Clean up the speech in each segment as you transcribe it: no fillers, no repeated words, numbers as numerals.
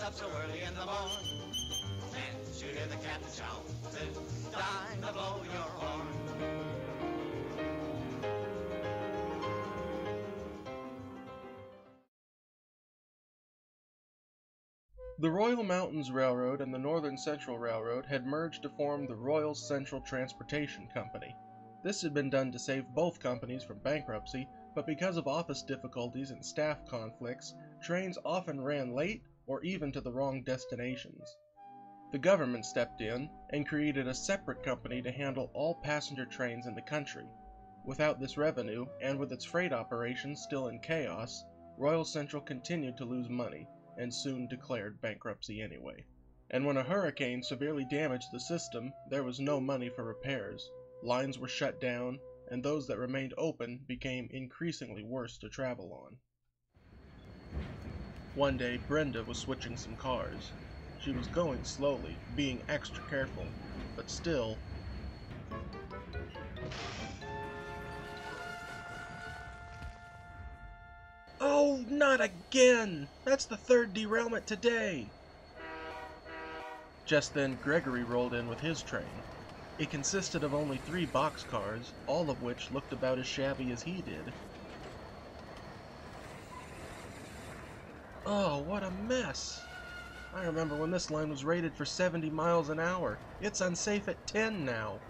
rise up so early in the morn. Can't you hear the captain shout? It's time to blow your horn. The Royal Mountains Railroad and the Northern Central Railroad had merged to form the Royal Central Transportation Company. This had been done to save both companies from bankruptcy, but because of office difficulties and staff conflicts, trains often ran late or even to the wrong destinations. The government stepped in and created a separate company to handle all passenger trains in the country. Without this revenue, and with its freight operations still in chaos, Royal Central continued to lose money, and soon declared bankruptcy anyway. And when a hurricane severely damaged the system, there was no money for repairs. Lines were shut down, and those that remained open became increasingly worse to travel on. One day, Brenda was switching some cars. She was going slowly, being extra careful, but still... Oh, not again! That's the third derailment today! Just then, Gregory rolled in with his train. It consisted of only 3 boxcars, all of which looked about as shabby as he did. Oh, what a mess! I remember when this line was rated for 70 miles an hour. It's unsafe at 10 now.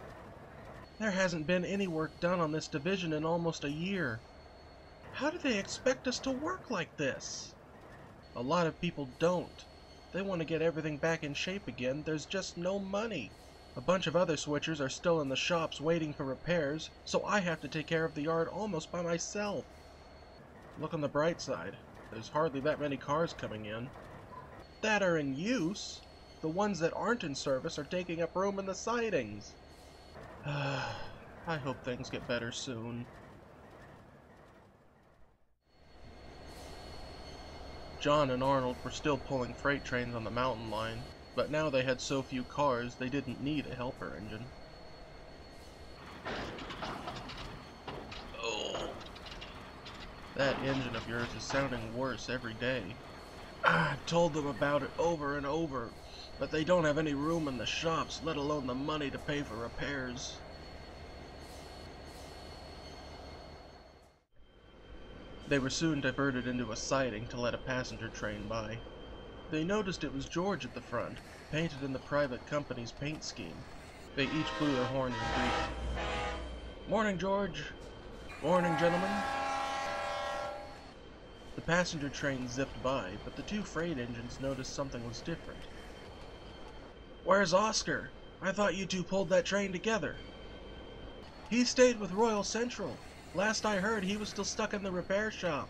There hasn't been any work done on this division in almost a year. How do they expect us to work like this? A lot of people don't. They want to get everything back in shape again. There's just no money. A bunch of other switchers are still in the shops waiting for repairs, so I have to take care of the yard almost by myself. Look on the bright side. There's hardly that many cars coming in. That are in use. The ones that aren't in service are taking up room in the sidings. I hope things get better soon. John and Arnold were still pulling freight trains on the mountain line, but now they had so few cars they didn't need a helper engine. Oh. That engine of yours is sounding worse every day. I've told them about it over and over, but they don't have any room in the shops, let alone the money to pay for repairs. They were soon diverted into a siding to let a passenger train by. They noticed it was George at the front, painted in the private company's paint scheme. They each blew their horns in greeting. "Morning, George." "Morning, gentlemen." The passenger train zipped by, but the 2 freight engines noticed something was different. "Where's Oscar? I thought you 2 pulled that train together." "He stayed with Royal Central. Last I heard, he was still stuck in the repair shop."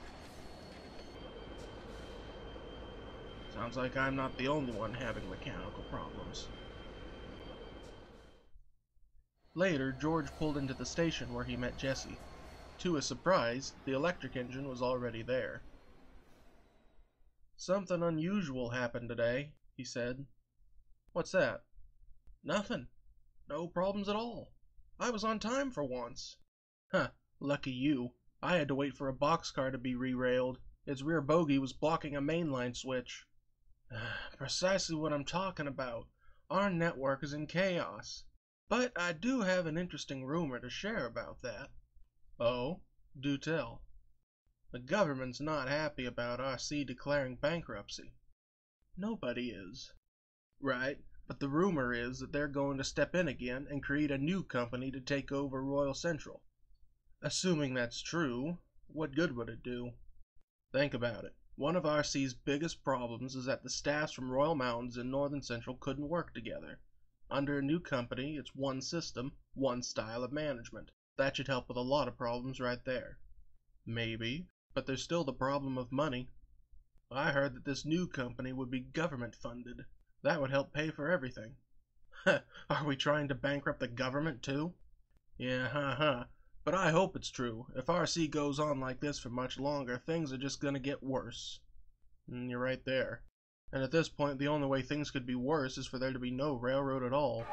Sounds like I'm not the only one having mechanical problems. Later, George pulled into the station where he met Jesse. To his surprise, the electric engine was already there. "Something unusual happened today," he said. "What's that?" "Nothing. No problems at all. I was on time for once." "Huh, lucky you. I had to wait for a boxcar to be re-railed. Its rear bogie was blocking a mainline switch." "Precisely what I'm talking about. Our network is in chaos. But I do have an interesting rumor to share about that." "Oh? Do tell." "The government's not happy about RC declaring bankruptcy." "Nobody is." "Right, but the rumor is that they're going to step in again and create a new company to take over Royal Central." "Assuming that's true, what good would it do?" "Think about it. One of RC's biggest problems is that the staffs from Royal Mountains and Northern Central couldn't work together. Under a new company, it's one system, one style of management. That should help with a lot of problems right there." "Maybe, but there's still the problem of money." "I heard that this new company would be government funded. That would help pay for everything." "Are we trying to bankrupt the government too?" "Yeah, but I hope it's true. If RC goes on like this for much longer, things are just gonna get worse." "You're right there. And at this point, the only way things could be worse is for there to be no railroad at all."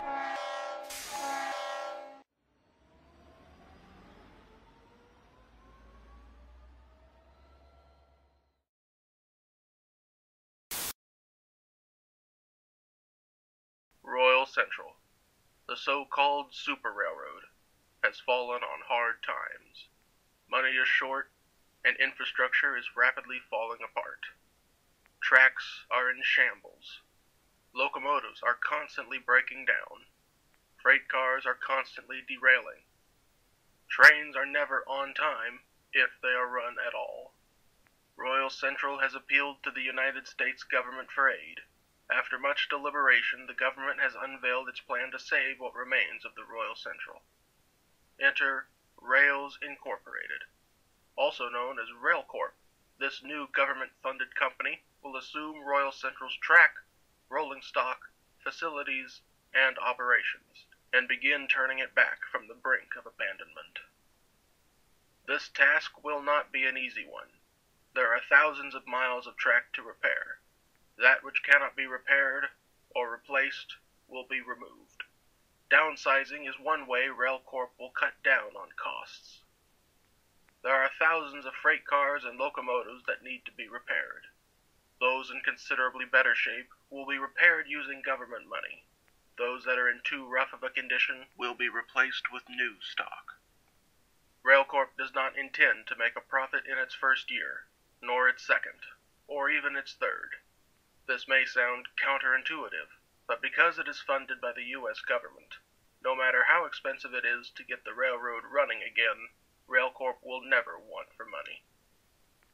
Royal Central, the so-called Super Railroad, has fallen on hard times. Money is short, and infrastructure is rapidly falling apart. Tracks are in shambles. Locomotives are constantly breaking down. Freight cars are constantly derailing. Trains are never on time, if they are run at all. Royal Central has appealed to the United States government for aid. After much deliberation, the government has unveiled its plan to save what remains of the Royal Central. Enter Rails Incorporated, also known as RailCorp. This new government-funded company will assume Royal Central's track, rolling stock, facilities, and operations, and begin turning it back from the brink of abandonment. This task will not be an easy one. There are thousands of miles of track to repair. That which cannot be repaired or replaced will be removed. Downsizing is one way RailCorp will cut down on costs. There are thousands of freight cars and locomotives that need to be repaired. Those in considerably better shape will be repaired using government money. Those that are in too rough of a condition will be replaced with new stock. RailCorp does not intend to make a profit in its first year, nor its second, or even its third. This may sound counterintuitive, but because it is funded by the U.S. government, no matter how expensive it is to get the railroad running again, RailCorp will never want for money.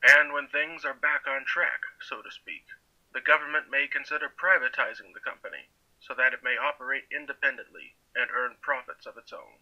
And when things are back on track, so to speak, the government may consider privatizing the company so that it may operate independently and earn profits of its own.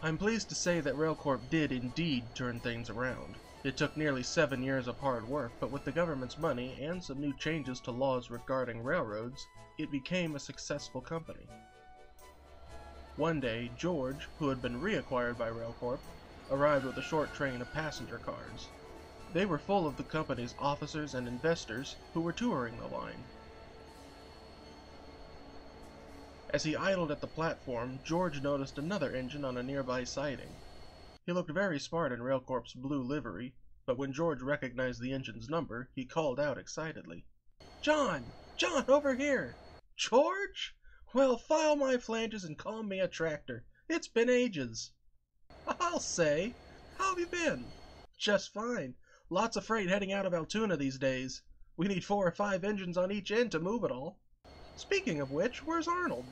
I'm pleased to say that RailCorp did indeed turn things around. It took nearly 7 years of hard work, but with the government's money and some new changes to laws regarding railroads, it became a successful company. One day, George, who had been reacquired by RailCorp, arrived with a short train of passenger cars. They were full of the company's officers and investors who were touring the line. As he idled at the platform, George noticed another engine on a nearby siding. He looked very smart in RailCorp's blue livery, but when George recognized the engine's number, he called out excitedly, "John! John, over here! George? Well, file my flanges and call me a tractor. It's been ages." "I'll say! How have you been?" "Just fine. Lots of freight heading out of Altoona these days. We need 4 or 5 engines on each end to move it all. Speaking of which, where's Arnold?"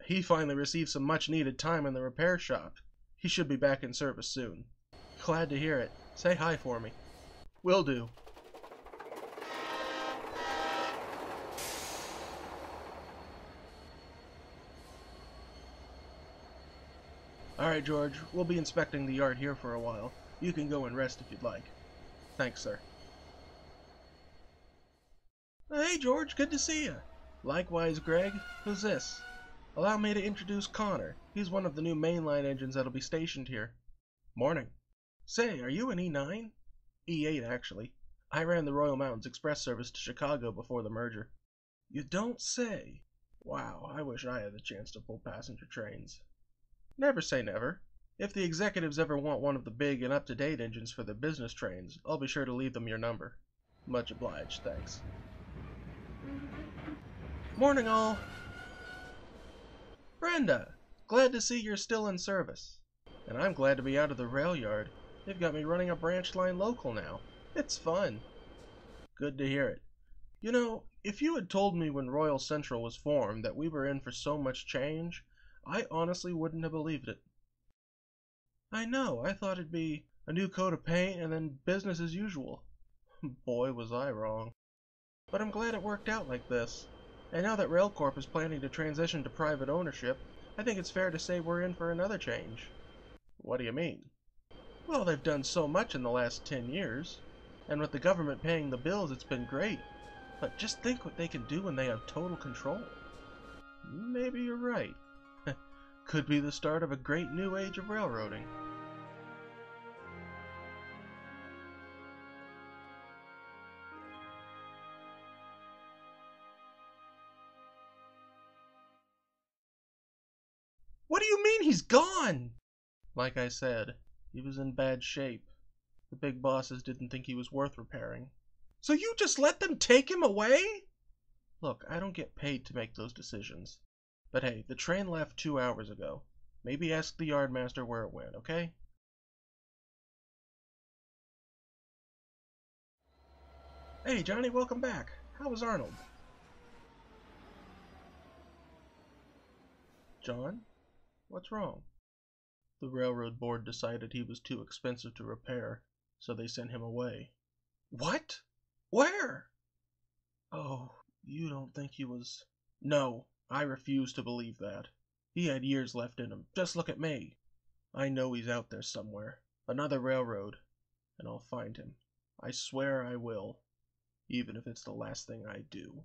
"He finally received some much-needed time in the repair shop. He should be back in service soon." "Glad to hear it. Say hi for me." "Will do." "Alright, George, we'll be inspecting the yard here for a while. You can go and rest if you'd like." "Thanks, sir." "Hey, George, good to see you." "Likewise, Greg. Who's this?" "Allow me to introduce Connor. He's one of the new mainline engines that'll be stationed here." "Morning." "Say, are you an E9? E8, actually. I ran the Royal Mountains Express service to Chicago before the merger." "You don't say." "Wow, I wish I had the chance to pull passenger trains." "Never say never. If the executives ever want one of the big and up-to-date engines for their business trains, I'll be sure to leave them your number." "Much obliged, thanks." "Morning, all." "Brenda, glad to see you're still in service." "And I'm glad to be out of the rail yard. They've got me running a branch line local now. It's fun." "Good to hear it. You know, if you had told me when Royal Central was formed that we were in for so much change, I honestly wouldn't have believed it." "I know, I thought it'd be a new coat of paint and then business as usual." Boy, was I wrong. But I'm glad it worked out like this. And now that RailCorp is planning to transition to private ownership, I think it's fair to say we're in for another change." "What do you mean?" "Well, they've done so much in the last 10 years. And with the government paying the bills, it's been great. But just think what they can do when they have total control." "Maybe you're right. Could be the start of a great new age of railroading." What do you mean he's gone? Like I said, he was in bad shape. The big bosses didn't think he was worth repairing. So you just let them take him away? Look, I don't get paid to make those decisions. But hey, the train left 2 hours ago. Maybe ask the yardmaster where it went, okay? Hey, Johnny, welcome back. How was Arnold? John? What's wrong? The railroad board decided he was too expensive to repair, so they sent him away. What? Where? Oh, you don't think he was... No, I refuse to believe that. He had years left in him. Just look at me. I know he's out there somewhere. Another railroad. And I'll find him. I swear I will. Even if it's the last thing I do.